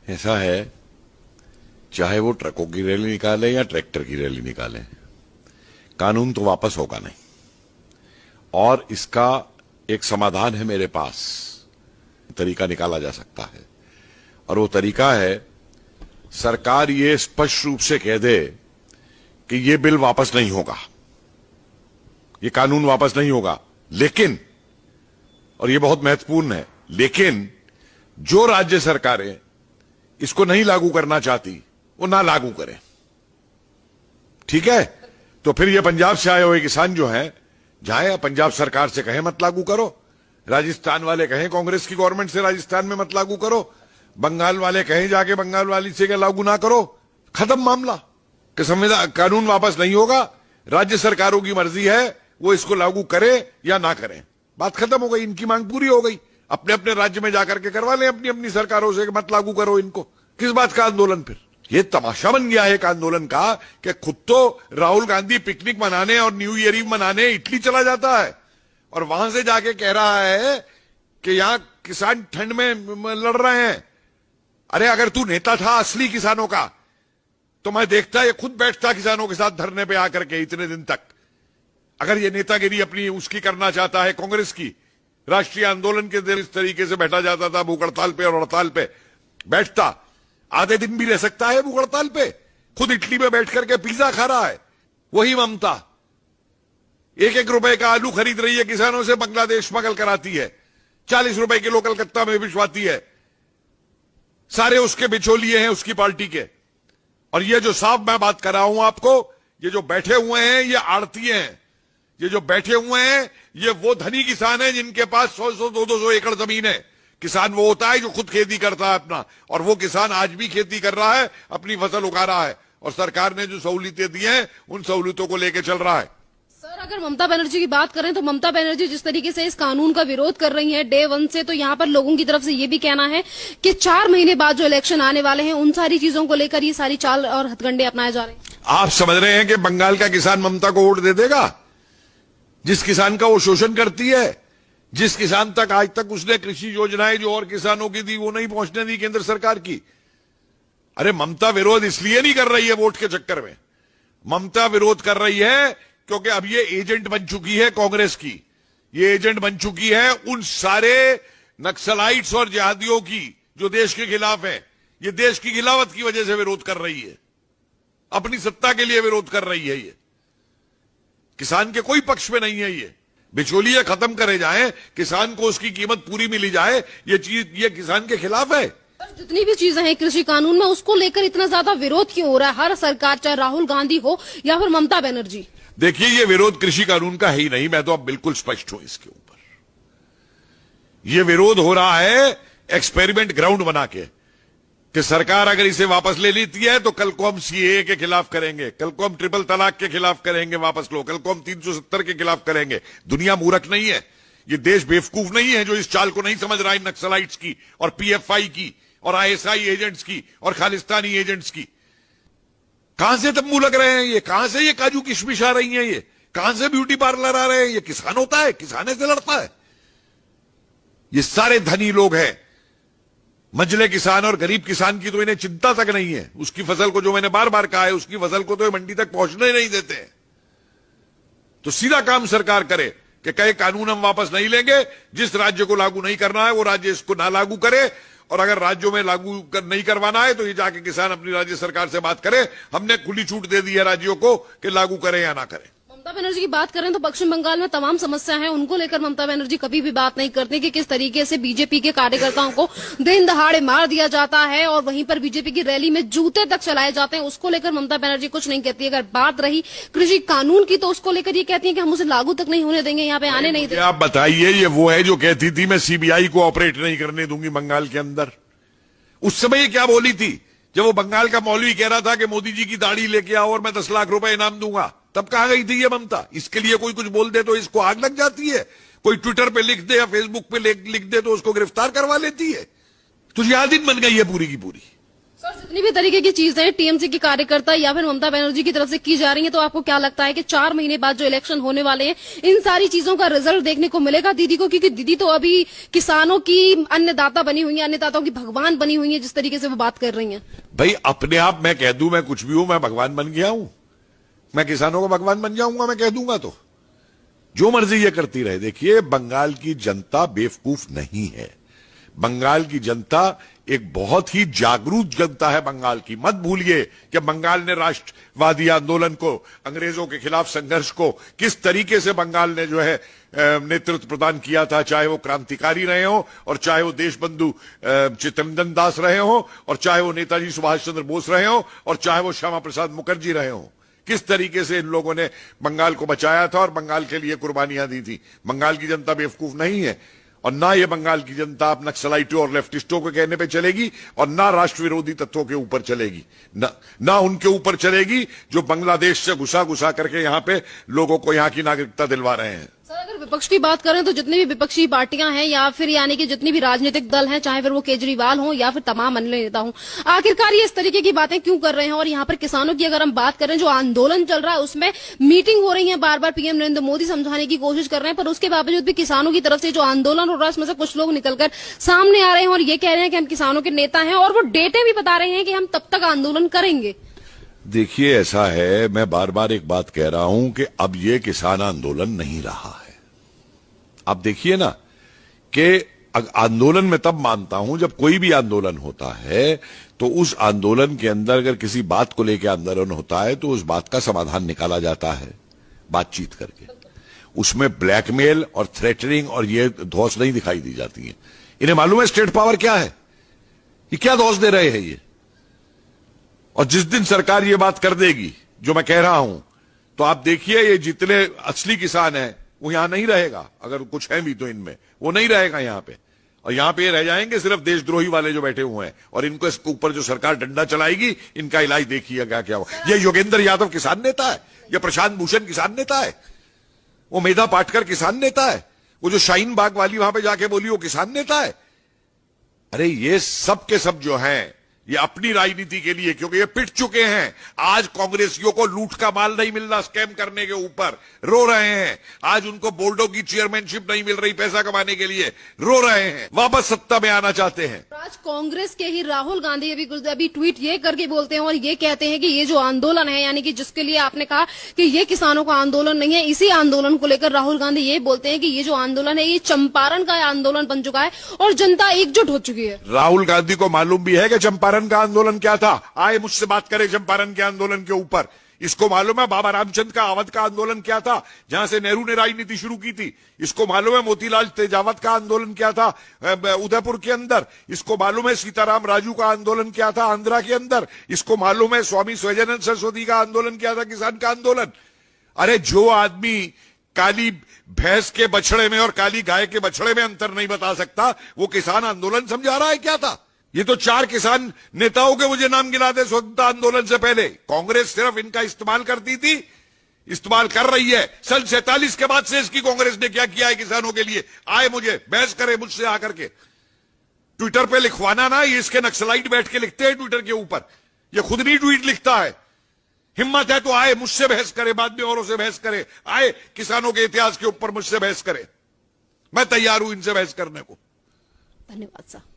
ऐसा है, चाहे वो ट्रकों की रैली निकाले या ट्रैक्टर की रैली निकाले, कानून तो वापस होगा नहीं। और इसका एक समाधान है मेरे पास, तरीका निकाला जा सकता है। और वो तरीका है, सरकार ये स्पष्ट रूप से कह दे कि ये बिल वापस नहीं होगा, ये कानून वापस नहीं होगा, लेकिन, और ये बहुत महत्वपूर्ण है, लेकिन जो राज्य सरकारें इसको नहीं लागू करना चाहती वो ना लागू करें। ठीक है? तो फिर ये पंजाब से आए हुए किसान जो हैं, जाए पंजाब सरकार से कहें मत लागू करो, राजस्थान वाले कहें कांग्रेस की गवर्नमेंट से राजस्थान में मत लागू करो, बंगाल वाले कहें जाके बंगाल वाली से क्या लागू ना करो, खत्म मामला। कि संविधान कानून वापस नहीं होगा, राज्य सरकारों की मर्जी है वो इसको लागू करे या ना करें, बात खत्म हो गई, इनकी मांग पूरी हो गई। अपने अपने राज्य में जाकर के करवा लें अपनी अपनी सरकारों से, मत लागू करो इनको। किस बात का आंदोलन? फिर ये तमाशा बन गया है एक आंदोलन का कि खुद तो राहुल गांधी पिकनिक मनाने और न्यू ईयर ईव मनाने इटली चला जाता है और वहां से जाके कह रहा है कि यहां किसान ठंड में लड़ रहे हैं। अरे अगर तू नेता था असली किसानों का तो मैं देखता ये खुद बैठता किसानों के साथ धरने पे आकर के इतने दिन तक। अगर ये नेतागिरी अपनी उसकी करना चाहता है कांग्रेस की, राष्ट्रीय आंदोलन के दिन इस तरीके से बैठा जाता था भूख हड़ताल पे और हड़ताल पे बैठता, आधे दिन भी रह सकता है भूख हड़ताल पे, खुद इटली में बैठ करके पिज्जा खा रहा है। वही ममता 1-1 रुपए का आलू खरीद रही है किसानों से, बांग्लादेश स्मगल कराती है, 40 रुपए किलो कलकत्ता में भिजवाती है, सारे उसके बिचौलिए हैं उसकी पार्टी के। और ये जो साहब मैं बात कर रहा हूं आपको, ये जो बैठे हुए हैं ये आड़ती हैं, ये जो बैठे हुए हैं ये वो धनी किसान हैं जिनके पास 100-100, 200 एकड़ जमीन है। किसान वो होता है जो खुद खेती करता है अपना, और वो किसान आज भी खेती कर रहा है, अपनी फसल उगा रहा है, और सरकार ने जो सहूलियतें दी हैं उन सहूलियतों को लेकर चल रहा है। सर, अगर ममता बनर्जी की बात करें तो ममता बनर्जी जिस तरीके से इस कानून का विरोध कर रही हैं डे 1 से, तो यहाँ पर लोगों की तरफ से ये भी कहना है कि 4 महीने बाद जो इलेक्शन आने वाले हैं उन सारी चीजों को लेकर ये सारी चाल और हथकंडे अपनाए जा रहे हैं। आप समझ रहे हैं कि बंगाल का किसान ममता को वोट दे देगा? जिस किसान का वो शोषण करती है, जिस किसान तक आज तक उसने कृषि योजनाएं जो और किसानों की दी वो नहीं पहुंचने दी केंद्र सरकार की। अरे ममता विरोध इसलिए नहीं कर रही है वोट के चक्कर में, ममता विरोध कर रही है क्योंकि अब ये एजेंट बन चुकी है कांग्रेस की, ये एजेंट बन चुकी है उन सारे नक्सलाइट्स और जिहादियों की जो देश के खिलाफ है। ये देश की खिलाफत की वजह से विरोध कर रही है, अपनी सत्ता के लिए विरोध कर रही है। ये किसान के कोई पक्ष में नहीं है, ये बिचौलिए खत्म करे जाएं, किसान को उसकी कीमत पूरी मिली जाए, ये चीज ये किसान के खिलाफ है। जितनी भी चीजें हैं कृषि कानून में उसको लेकर इतना ज्यादा विरोध क्यों हो रहा है हर सरकार, चाहे राहुल गांधी हो या फिर ममता बनर्जी? देखिए ये विरोध कृषि कानून का है ही नहीं, मैं तो अब बिल्कुल स्पष्ट हूं इसके ऊपर। ये विरोध हो रहा है एक्सपेरिमेंट ग्राउंड बना के कि सरकार अगर इसे वापस ले लेती है तो कल को हम सीएए के खिलाफ करेंगे, कल को हम ट्रिपल तलाक के खिलाफ करेंगे, वापस लो, कल को हम 370 के खिलाफ करेंगे। दुनिया मूर्ख नहीं है, ये देश बेवकूफ नहीं है जो इस चाल को नहीं समझ रहा है नक्सलाइट्स की और पीएफआई की और आईएसआई एजेंट्स की और खालिस्तानी एजेंट्स की। कहां से तंबू लग रहे हैं ये, कहां से ये काजू किशमिश आ रही हैं, ये कहां से ब्यूटी पार्लर आ रहे हैं? ये किसान होता है, किसाने से लड़ता है। ये सारे धनी लोग हैं, मंझले किसान और गरीब किसान की तो इन्हें चिंता तक नहीं है। उसकी फसल को, जो मैंने बार बार कहा है, उसकी फसल को तो ये मंडी तक पहुंचने नहीं देते हैं। तो सीधा काम सरकार करे कि कहे कानून हम वापस नहीं लेंगे, जिस राज्य को लागू नहीं करना है वो राज्य इसको ना लागू करे, और अगर राज्यों में लागू नहीं करवाना है तो ये जाके किसान अपनी राज्य सरकार से बात करे। हमने खुली छूट दे दी है राज्यों को कि लागू करें या ना करें। ममता बनर्जी की बात करें तो पश्चिम बंगाल में तमाम समस्या है, उनको लेकर ममता बनर्जी कभी भी बात नहीं करती कि किस तरीके से बीजेपी के कार्यकर्ताओं को दिन दहाड़े मार दिया जाता है और वहीं पर बीजेपी की रैली में जूते तक चलाए जाते हैं। उसको लेकर ममता बनर्जी कुछ नहीं कहती। अगर बात रही कृषि कानून की तो उसको लेकर ये कहती है कि हम उसे लागू तक नहीं होने देंगे, यहाँ पे आने नहीं देंगे। आप बताइए, ये वो है जो कहती थी मैं सीबीआई को ऑपरेट नहीं करने दूंगी बंगाल के अंदर। उस समय ये क्या बोली थी जब वो बंगाल का मौलवी कह रहा था कि मोदी जी की दाढ़ी लेके आओ और मैं 10 लाख रुपए इनाम दूंगा? तब कहां गई थी ये ममता? इसके लिए कोई कुछ बोल दे तो इसको आग लग जाती है, कोई ट्विटर पे लिख दे या फेसबुक पे लिख दे तो उसको गिरफ्तार करवा लेती है। तो जिहादी बन गई है पूरी की पूरी। जितनी भी तरीके की चीजें टीएमसी के कार्यकर्ता या फिर ममता बनर्जी की तरफ से की जा रही हैं, तो आपको क्या लगता है कि 4 महीने बाद जो इलेक्शन होने वाले हैं, इन सारी चीजों का रिजल्ट देखने को मिलेगा दीदी को? क्योंकि दीदी तो अभी किसानों की अन्नदाता बनी हुई है, अन्नदाताओं की भगवान बनी हुई है, जिस तरीके से वो बात कर रही हैं। भाई अपने आप मैं कह दूं मैं कुछ भी हूं, मैं भगवान बन गया हूं? मैं किसानों का भगवान बन जाऊंगा मैं कह दूंगा तो? जो मर्जी ये करती रहे। देखिए, बंगाल की जनता बेवकूफ नहीं है। बंगाल की जनता एक बहुत ही जागरूक जनता है बंगाल की। मत भूलिए कि बंगाल ने राष्ट्रवादी आंदोलन को, अंग्रेजों के खिलाफ संघर्ष को किस तरीके से बंगाल ने जो है नेतृत्व प्रदान किया था, चाहे वो क्रांतिकारी रहे हो और चाहे वो देशबंधु चित्तरंजन दास रहे हो और चाहे वो नेताजी सुभाष चंद्र बोस रहे हो और चाहे वो श्यामा प्रसाद मुखर्जी रहे हो। किस तरीके से इन लोगों ने बंगाल को बचाया था और बंगाल के लिए कुर्बानियां दी थी। बंगाल की जनता बेवकूफ नहीं है और ना ये बंगाल की जनता अब नक्सलाइटों और लेफ्टिस्टों के कहने पे चलेगी और ना राष्ट्र विरोधी तत्वों के ऊपर चलेगी, ना उनके ऊपर चलेगी जो बांग्लादेश से घुसा घुसा करके यहां पे लोगों को यहां की नागरिकता दिलवा रहे हैं। सर, अगर विपक्ष की बात करें तो जितनी भी विपक्षी पार्टियां हैं या फिर यानी कि जितनी भी राजनीतिक दल हैं, चाहे फिर वो केजरीवाल हो या फिर तमाम अन्य नेता हो, आखिरकार ये इस तरीके की बातें क्यों कर रहे हैं? और यहाँ पर किसानों की अगर हम बात करें, जो आंदोलन चल रहा है उसमें मीटिंग हो रही है, बार बार पीएम नरेंद्र मोदी समझाने की कोशिश कर रहे हैं, पर उसके बावजूद भी किसानों की तरफ से जो आंदोलन हो रहा है उसमें से कुछ लोग निकलकर सामने आ रहे हैं और ये कह रहे हैं कि हम किसानों के नेता हैं और वो डेटे भी बता रहे हैं कि हम तब तक आंदोलन करेंगे। देखिए, ऐसा है, मैं बार बार एक बात कह रहा हूं कि अब ये किसान आंदोलन नहीं रहा है। आप देखिए ना कि आंदोलन में तब मानता हूं जब कोई भी आंदोलन होता है तो उस आंदोलन के अंदर अगर किसी बात को लेकर आंदोलन होता है तो उस बात का समाधान निकाला जाता है बातचीत करके। उसमें ब्लैकमेल और थ्रेटनिंग और ये धौंस नहीं दिखाई दी जाती है। इन्हें मालूम है स्टेट पावर क्या है, ये क्या धौंस दे रहे हैं ये। और जिस दिन सरकार ये बात कर देगी जो मैं कह रहा हूं, तो आप देखिए ये जितने असली किसान हैं वो यहां नहीं रहेगा। अगर कुछ है भी तो इनमें वो नहीं रहेगा यहां पे, और यहां पे रह जाएंगे सिर्फ देशद्रोही वाले जो बैठे हुए हैं। और इनको इसके ऊपर जो सरकार डंडा चलाएगी, इनका इलाज देखिएगा क्या होगा। ये योगेंद्र यादव किसान नेता है, ये प्रशांत भूषण किसान नेता है, वो मेधा पाटकर किसान नेता है, वो जो शाहीन बाग वाली वहां पे जाके बोली वो किसान नेता है। अरे ये सब के सब जो हैं ये अपनी राजनीति के लिए, क्योंकि ये पिट चुके हैं। आज कांग्रेसियों को लूट का माल नहीं मिल रहा, स्कैम करने के ऊपर रो रहे हैं। आज उनको बोर्डों की चेयरमैनशिप नहीं मिल रही पैसा कमाने के लिए, रो रहे हैं, वापस सत्ता में आना चाहते हैं। आज कांग्रेस के ही राहुल गांधी अभी ट्वीट ये करके बोलते हैं और ये कहते हैं कि ये जो आंदोलन है, यानी कि जिसके लिए आपने कहा कि ये किसानों का आंदोलन नहीं है, इसी आंदोलन को लेकर राहुल गांधी ये बोलते हैं कि ये जो आंदोलन है ये चंपारण का आंदोलन बन चुका है और जनता एकजुट हो चुकी है। राहुल गांधी को मालूम भी है कि चंपारण का आंदोलन क्या था। आए मुझसे बात करें चंपारण के आंदोलन के ऊपर। इसको मालूम है बाबा रामचंद्र का अवध का आंदोलन क्या था, जहां से नेहरू ने राजनीति शुरू की थी। इसको मालूम है मोतीलाल तेजावत का आंदोलन क्या था उदयपुर के अंदर। इसको मालूम है सीताराम राजू का आंदोलन क्या था आंध्रा के अंदर। इसको मालूम है स्वामी स्वयजानंद सरस्वती का आंदोलन क्या था, किसान का आंदोलन। अरे जो आदमी काली भैंस के बछड़े में और काली गाय के बछड़े में अंतर नहीं बता सकता, वो किसान आंदोलन समझा रहा है क्या था। ये तो 4 किसान नेताओं के मुझे नाम गिना दे स्वतंत्रता आंदोलन से पहले। कांग्रेस सिर्फ इनका इस्तेमाल करती थी, इस्तेमाल कर रही है। सन 47 के बाद से इसकी कांग्रेस ने क्या किया है किसानों के लिए। आए मुझे बहस करे मुझसे आकर के, ट्विटर पे लिखवाना ना, ये इसके नक्सलाइट बैठ के लिखते हैं ट्विटर के ऊपर, ये खुद नहीं ट्वीट लिखता है। हिम्मत है तो आए मुझसे बहस करे, बाद में औरों से बहस करे, आए किसानों के इतिहास के ऊपर मुझसे बहस करे। मैं तैयार हूं इनसे बहस करने को। धन्यवाद साहब।